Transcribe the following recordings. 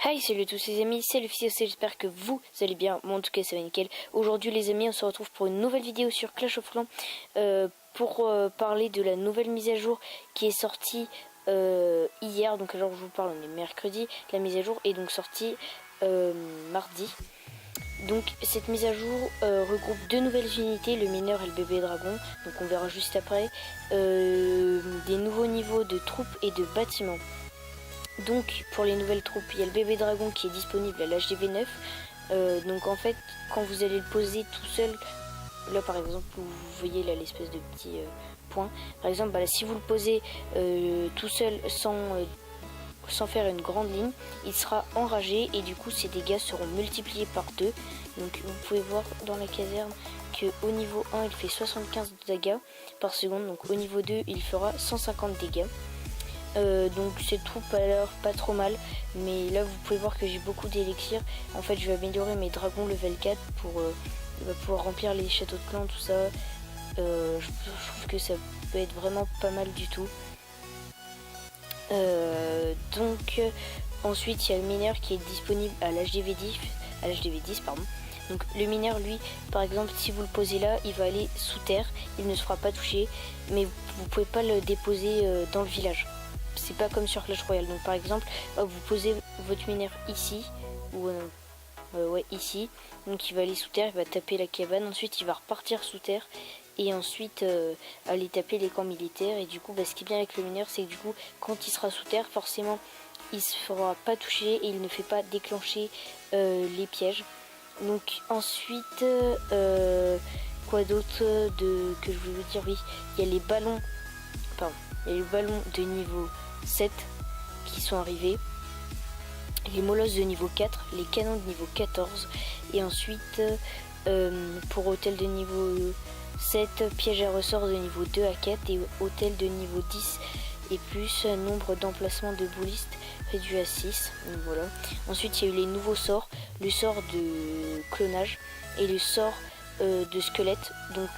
Hi, salut à tous les amis, c'est le fils, j'espère que vous allez bien. Moi en tout cas ça va nickel. Aujourd'hui les amis, on se retrouve pour une nouvelle vidéo sur Clash of Clans pour parler de la nouvelle mise à jour qui est sortie hier. Donc alors je vous parle, on est mercredi, la mise à jour est donc sortie mardi. Donc cette mise à jour regroupe deux nouvelles unités, le mineur et le bébé dragon, donc on verra juste après, des nouveaux niveaux de troupes et de bâtiments. Donc pour les nouvelles troupes, il y a le bébé dragon qui est disponible à l'HDV9. Donc en fait, quand vous allez le poser tout seul, là par exemple, vous voyez là l'espèce de petit point. Par exemple, là, si vous le posez tout seul sans faire une grande ligne, il sera enragé et du coup ses dégâts seront multipliés par 2. Donc vous pouvez voir dans la caserne que au niveau 1 il fait 75 dégâts par seconde, donc au niveau 2 il fera 150 dégâts. Donc cette troupe a l'air pas trop mal, mais là vous pouvez voir que j'ai beaucoup d'élixir. En fait je vais améliorer mes dragons level 4 pour pouvoir remplir les châteaux de clan, tout ça. Je trouve que ça peut être vraiment pas mal du tout. Ensuite il y a le mineur qui est disponible à l'HDV10, pardon. Donc le mineur lui par exemple si vous le posez là il va aller sous terre, il ne se fera pas toucher, mais vous pouvez pas le déposer dans le village. C'est pas comme sur Clash Royale. Donc par exemple vous posez votre mineur ici ou ouais ici, donc il va aller sous terre, il va taper la cabane, ensuite il va repartir sous terre et ensuite aller taper les camps militaires. Et du coup ce qui est bien avec le mineur, c'est que du coup quand il sera sous terre forcément il se fera pas toucher et il ne fait pas déclencher les pièges. Donc ensuite quoi d'autre que je voulais vous dire, oui il y a les ballons, pardon, il y a les ballons de niveau 7 qui sont arrivés, les molosses de niveau 4, les canons de niveau 14 et ensuite pour hôtel de niveau 7, piège à ressort de niveau 2 à 4 et hôtel de niveau 10 et plus, nombre d'emplacements de boulistes réduit à 6. Donc voilà. Ensuite il y a eu les nouveaux sorts, le sort de clonage et le sort de squelette. Donc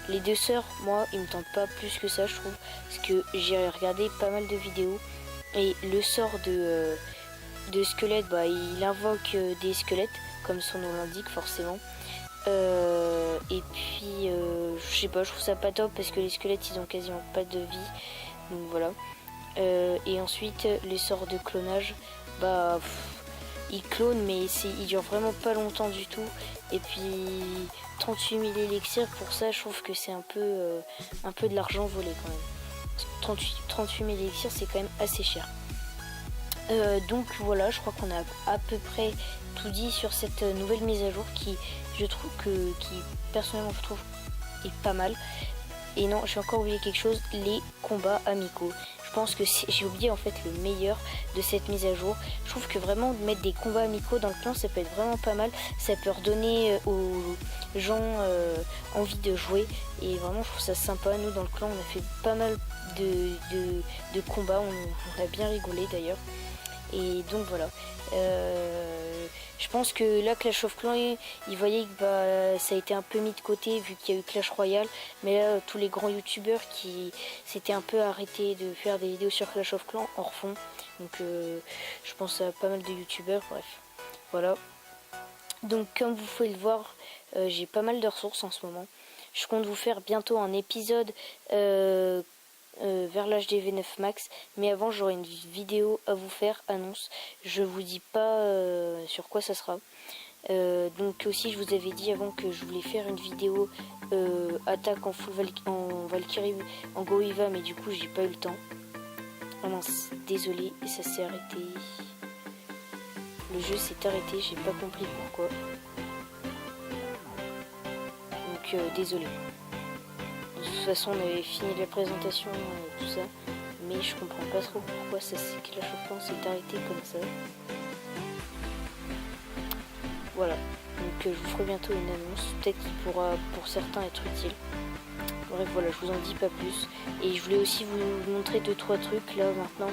les deux sorts, moi ils me tentent pas plus que ça je trouve, parce que j'ai regardé pas mal de vidéos et le sort de squelette, il invoque des squelettes comme son nom l'indique forcément. Et puis je sais pas, je trouve ça pas top parce que les squelettes ils ont quasiment pas de vie, donc voilà. Et ensuite les sorts de clonage, il clone mais il dure vraiment pas longtemps du tout. Et puis 38 000 élixirs pour ça, je trouve que c'est un peu de l'argent volé quand même. 38 000 élixirs c'est quand même assez cher. Donc voilà, je crois qu'on a à peu près tout dit sur cette nouvelle mise à jour qui personnellement je trouve est pas mal. Et non, j'ai encore oublié quelque chose, les combats amicaux. Je pense que j'ai oublié en fait le meilleur de cette mise à jour. Je trouve que vraiment mettre des combats amicaux dans le clan, ça peut être vraiment pas mal. Ça peut redonner aux gens envie de jouer. Et vraiment, je trouve ça sympa. Nous, dans le clan, on a fait pas mal de combats. On a bien rigolé d'ailleurs. Et donc voilà. Je pense que là Clash of Clans ils voyaient que ça a été un peu mis de côté vu qu'il y a eu Clash Royale, mais là tous les grands youtubeurs qui s'étaient un peu arrêtés de faire des vidéos sur Clash of Clans en refont. Donc je pense à pas mal de youtubeurs, bref. Voilà. Donc comme vous pouvez le voir, j'ai pas mal de ressources en ce moment. Je compte vous faire bientôt un épisode vers l'HDV9 max, mais avant j'aurai une vidéo à vous faire, annonce, je vous dis pas sur quoi ça sera. Donc aussi je vous avais dit avant que je voulais faire une vidéo attaque en full en Valkyrie en Goiva, mais du coup j'ai pas eu le temps. Ah mince, désolé, ça s'est arrêté. Le jeu s'est arrêté, j'ai pas compris pourquoi. Donc désolé. De toute façon on avait fini la présentation et tout ça, mais je comprends pas trop pourquoi ça Clash of Clans s'est arrêté comme ça. Voilà, donc je vous ferai bientôt une annonce, peut-être qu'il pourra pour certains être utile. Bref voilà, je vous en dis pas plus. Et je voulais aussi vous montrer 2-3 trucs là maintenant.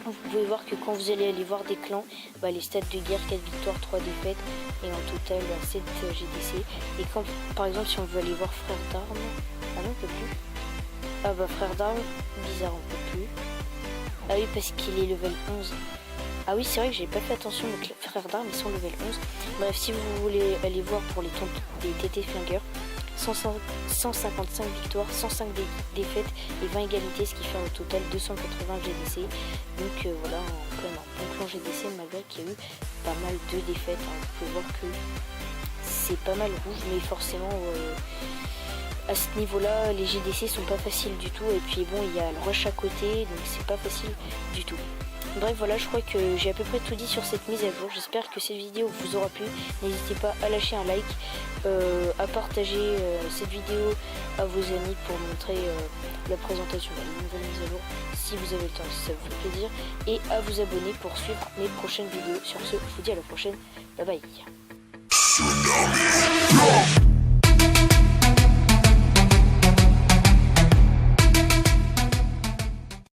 Vous pouvez voir que quand vous allez aller voir des clans, les stats de guerre, 4 victoires, 3 défaites et en total 7 GDC. Et quand par exemple si on veut aller voir frère d'armes, ah non on peut plus. Ah frère d'armes, bizarre on peut plus. Ah oui parce qu'il est level 11. Ah oui, c'est vrai que j'ai pas fait attention, donc les frères d'armes ils sont level 11. Bref, si vous voulez aller voir pour les des TT flingueurs, 155 victoires, 105 défaites et 20 égalités, ce qui fait au total 280 GDC. Donc voilà, en plein bon GDC, malgré qu'il y a eu pas mal de défaites. Vous pouvez voir que c'est pas mal rouge, mais forcément à ce niveau-là, les GDC sont pas faciles du tout. Et puis bon, il y a le rush à côté, donc c'est pas facile du tout. Bref, voilà, je crois que j'ai à peu près tout dit sur cette mise à jour. J'espère que cette vidéo vous aura plu. N'hésitez pas à lâcher un like, à partager cette vidéo à vos amis pour montrer la présentation de la nouvelle mise à jour si vous avez le temps, si ça vous fait plaisir, et à vous abonner pour suivre mes prochaines vidéos. Sur ce, je vous dis à la prochaine. Bye bye.